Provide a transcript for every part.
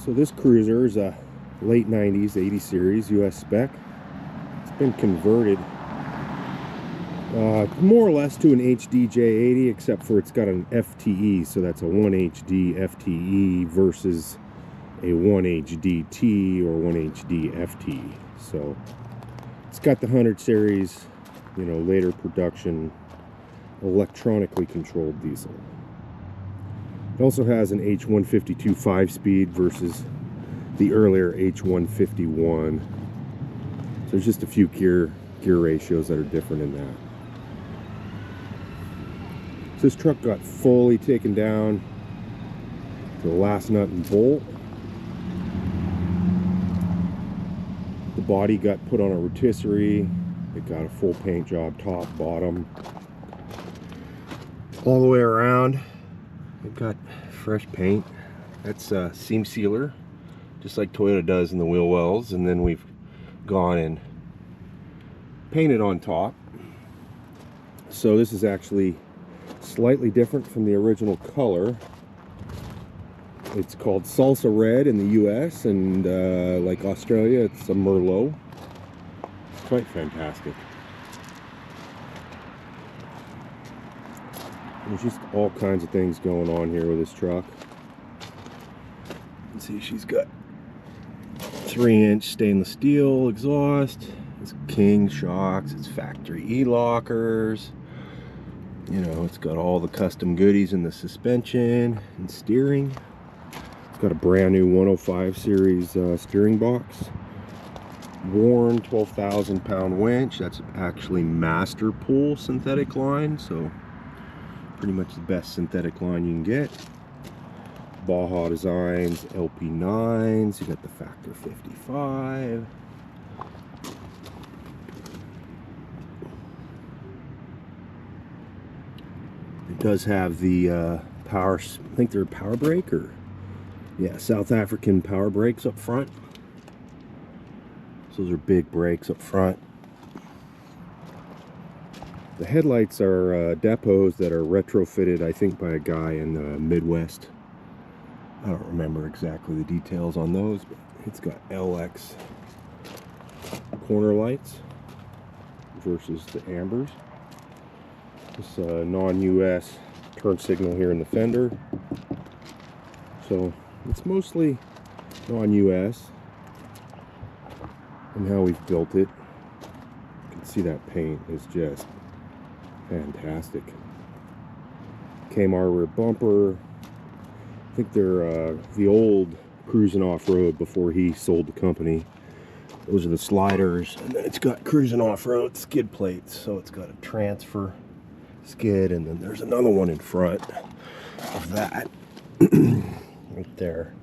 So this cruiser is a late 90s 80 series US spec. It's been converted more or less to an HDJ80, except for it's got an FTE, so that's a 1HDFTE versus a 1HDT or 1HDFTE. So it's got the 100 series, you know, later production electronically controlled diesel. It also has an H152 5-speed versus the earlier H151. So there's just a few gear ratios that are different in that. So this truck got fully taken down to the last nut and bolt. The body got put on a rotisserie. It got a full paint job, top, bottom, all the way around. It got fresh paint. That's a seam sealer, just like Toyota does in the wheel wells. And then we've gone and painted on top. So this is actually slightly different from the original color. It's called Salsa Red in the US, and like Australia, it's a Merlot. It's quite fantastic. There's just all kinds of things going on here with this truck. You can see she's got 3-inch stainless steel exhaust. It's King shocks. It's factory E-lockers. You know, it's got all the custom goodies in the suspension and steering. It's got a brand new 105 series steering box. Worn 12,000 pound winch. That's actually Master Pull synthetic line, so pretty much the best synthetic line you can get. Baja Designs LP9s. You got the Factor 55. It does have the power, I think they're power brake, or yeah, South African power brakes up front. So those are big brakes up front. The headlights are depots that are retrofitted, I think, by a guy in the Midwest. I don't remember exactly the details on those, but it's got LX corner lights versus the ambers. This non-US turn signal here in the fender. So it's mostly non-US and how we've built it. You can see that paint is just fantastic. Kmart rear bumper. I think they're the old Cruising Off-Road before he sold the company. Those are the sliders, and then it's got Cruising Off-Road skid plates. So it's got a transfer skid, and then there's another one in front of that right there.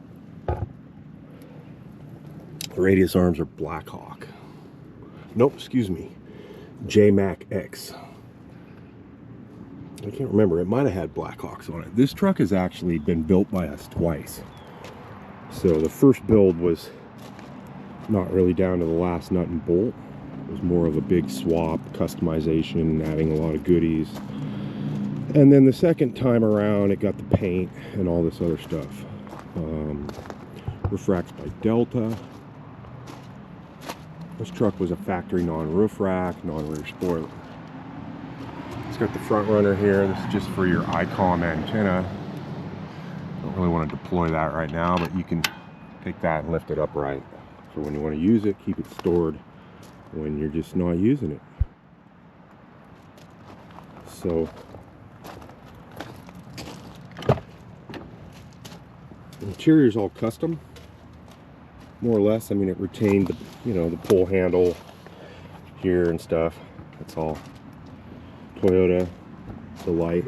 The radius arms are Blackhawk. Nope, excuse me, J-Mac X. I can't remember, it might have had Blackhawks on it. This truck has actually been built by us twice. So the first build was not really down to the last nut and bolt. It was more of a big swap, customization, adding a lot of goodies. And then the second time around, it got the paint and all this other stuff. Roof racks by Delta. This truck was a factory non-roof rack, non-rear spoiler. It's got the front runner here. This is just for your ICOM antenna. Don't really want to deploy that right now, but you can take that and lift it upright for when you want to use it. Keep it stored when you're just not using it. So the interior is all custom, more or less. I mean, it retained the, you know, the pull handle here and stuff. That's all Toyota, the light,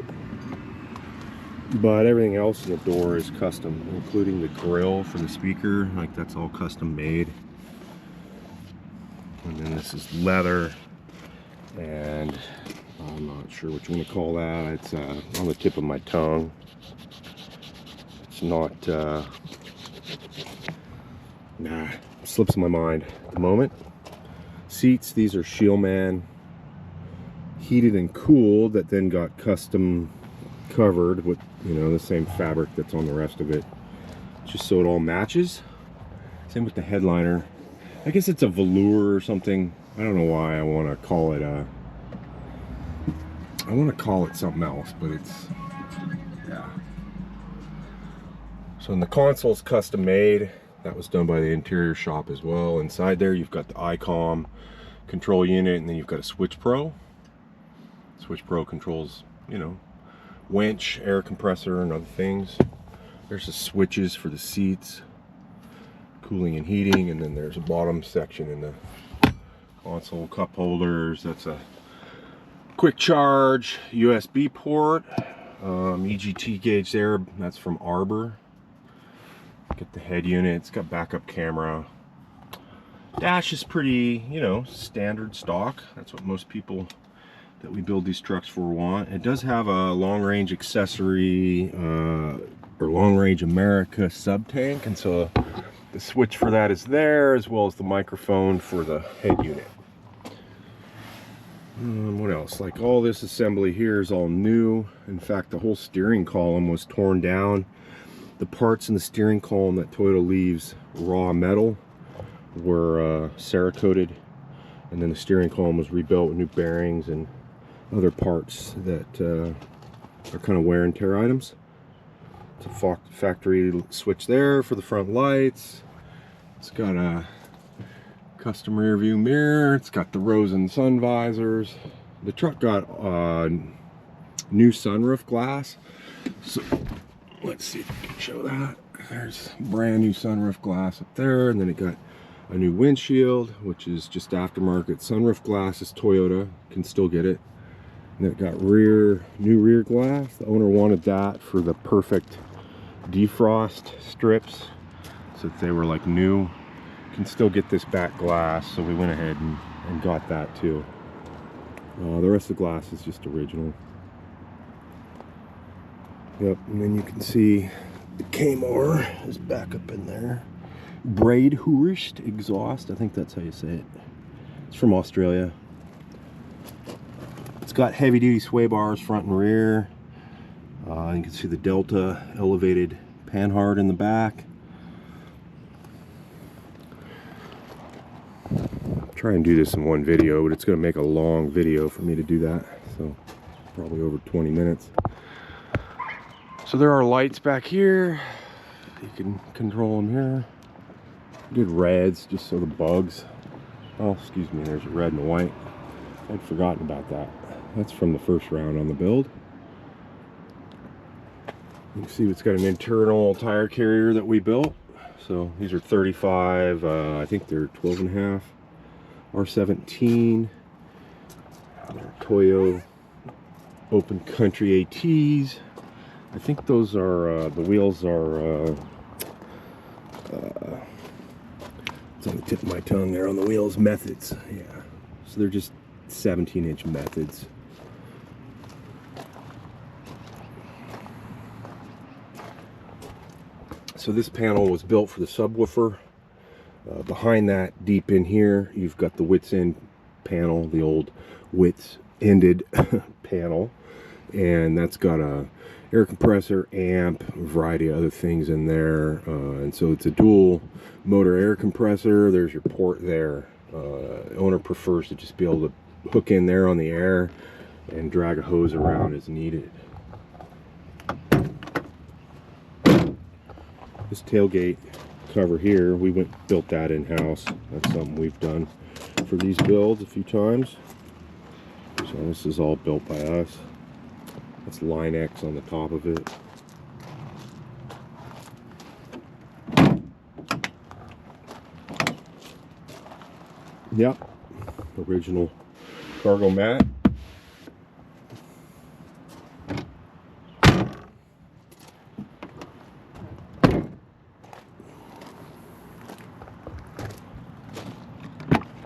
but everything else in the door is custom, including the grill for the speaker. Like, that's all custom made. And then this is leather, and I'm not sure what you want to call that. It's on the tip of my tongue. It's not slips my mind at the moment. Seats, these are Shieldman heated and cooled, that then got custom covered with, you know, the same fabric that's on the rest of it. just so it all matches. Same with the headliner. I guess it's a velour or something. I don't know why I want to call it I want to call it something else, but it's, yeah. So in the console's custom made. That was done by the interior shop as well. Inside there you've got the ICOM control unit, and then you've got a Switch Pro. Switch Pro controls, you know, winch, air compressor, and other things. There's the switches for the seats, cooling and heating, and then there's a bottom section in the console, cup holders. That's a quick charge USB port, EGT gauge there. That's from Arbor. Get the head unit. It's got backup camera. Dash is pretty, you know, standard stock. That's what most people that we build these trucks for want. It does have a long-range accessory or long-range America sub tank, and so the switch for that is there, as well as the microphone for the head unit. What else? Like, all this assembly here is all new. In fact, the whole steering column was torn down. The parts in the steering column that Toyota leaves raw metal were Cerakoted, and then the steering column was rebuilt with new bearings and other parts that are kind of wear and tear items. It's a factory switch there for the front lights. It's got a custom rear view mirror. It's got the Rosen sun visors. The truck got new sunroof glass. So let's see if I can show that. There's brand new sunroof glass up there, and then it got a new windshield, which is just aftermarket sunroof glass. Is Toyota, can still get it. And it got new rear glass. The owner wanted that for the perfect defrost strips, so that they were like new. Can still get this back glass, so we went ahead and got that too. The rest of the glass is just original. Yep, and then you can see the K-More is back up in there. Braidhurst exhaust, I think that's how you say it. It's from Australia. It's got heavy duty sway bars front and rear. You can see the Delta elevated panhard in the back. I'll try and do this in one video, but it's going to make a long video for me to do that, so probably over 20 minutes. So there are lights back here. You can control them here. Did reds just so the bugs. Oh, excuse me, there's a red and a white. I'd forgotten about that. That's from the first round on the build. You can see it's got an internal tire carrier that we built. So these are 35, I think they're 12.5. R17. They're Toyo Open Country ATs. I think those are, the wheels are, it's on the tip of my tongue there on the wheels, Methods. Yeah. So they're just 17-inch Methods. So this panel was built for the subwoofer. Behind that, deep in here, you've got the Wits End panel, the old Wits Ended panel. And that's got a air compressor, amp, a variety of other things in there. And so it's a dual motor air compressor. There's your port there. Owner prefers to just be able to hook in there on the air and drag a hose around as needed. This tailgate cover here, we built that in-house. That's something we've done for these builds a few times. So this is all built by us. That's Line X on the top of it. Yep, original cargo mat.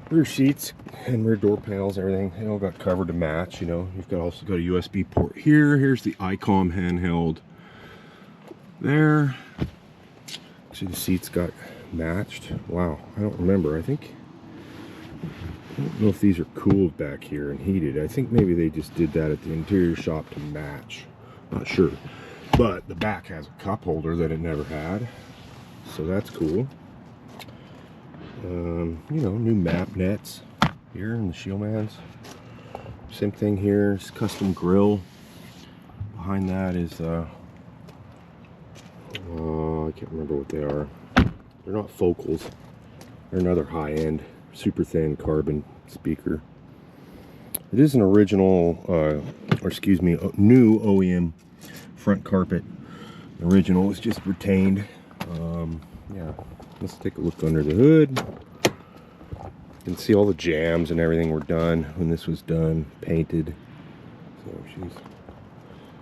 Rear seats and rear door panels, everything, they all got covered to match. You know, you've also got a USB port here. Here's the ICOM handheld there. See, the seats got matched. Wow, I don't remember. I don't know if these are cooled back here and heated. I think maybe they just did that at the interior shop to match. Not sure. But the back has a cup holder that it never had. so that's cool. You know, new map nets here in the Shieldmans. Same thing here, it's custom grill. Behind that is I can't remember what they are. They're not focals. They're another high-end, super thin carbon speaker. It is an original, or excuse me, new OEM front carpet. The original was just retained. Yeah, let's take a look under the hood. You can see all the jams and everything were done when this was done, painted. So she's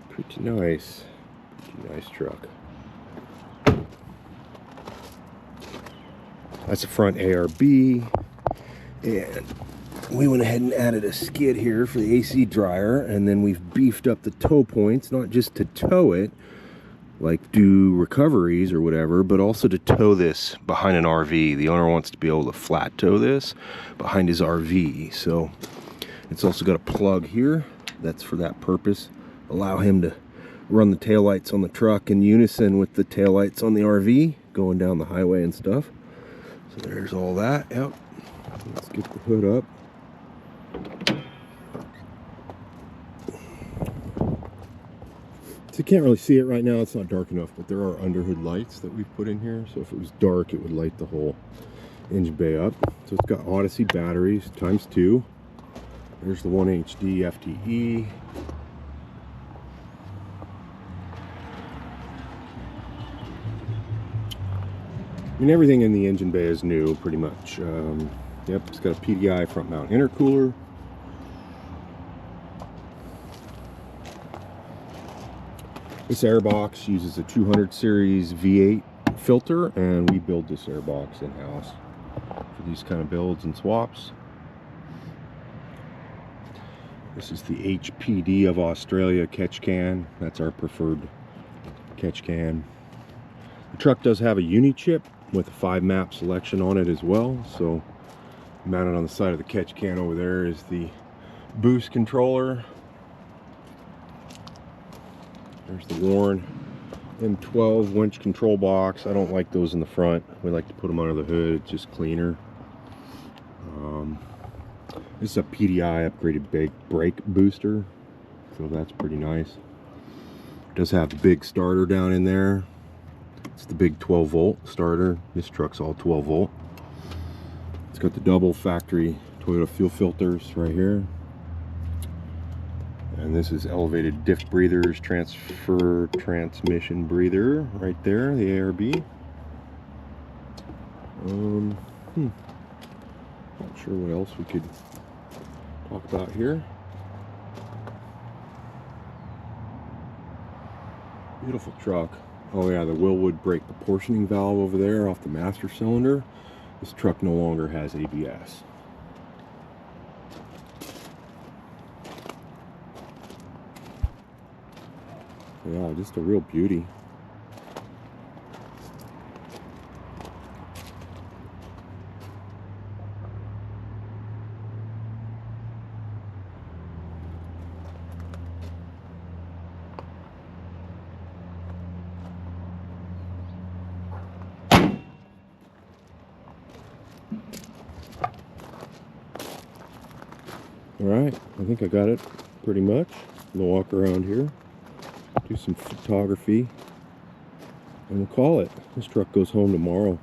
pretty nice truck. That's the front ARB, and we went ahead and added a skid here for the AC dryer, and then we've beefed up the tow points, not just to tow it, like do recoveries or whatever, but also to tow this behind an RV. The owner wants to be able to flat tow this behind his RV, so it's also got a plug here that's for that purpose. Allow him to run the taillights on the truck in unison with the taillights on the RV going down the highway and stuff. So there's all that. Yep. Let's get the hood up. So you can't really see it right now, it's not dark enough, but there are underhood lights that we've put in here. So if it was dark, it would light the whole engine bay up. So it's got Odyssey batteries ×2. There's the 1HDFTE. I mean, everything in the engine bay is new, pretty much. Yep, it's got a PDI front mount intercooler. This airbox uses a 200 series V8 filter, and we build this airbox in-house for these kind of builds and swaps. This is the HPD of Australia catch can. That's our preferred catch can. The truck does have a uni chip with a 5-map selection on it as well. So mounted on the side of the catch can over there is the boost controller. There's the Warren M12 winch control box. I don't like those in the front. We like to put them under the hood. It's just cleaner. This is a PDI upgraded brake booster, so that's pretty nice. It does have the big starter down in there. It's the big 12-volt starter. This truck's all 12-volt. It's got the double factory Toyota fuel filters right here. And this is elevated diff breathers, transfer transmission breather right there, the ARB. Not sure what else we could talk about here. Beautiful truck. Oh yeah, the Willwood brake proportioning valve over there off the master cylinder. This truck no longer has ABS. Yeah, just a real beauty. Alright, I think I got it pretty much. I'm gonna walk around here, do some photography, and we'll call it. This truck goes home tomorrow.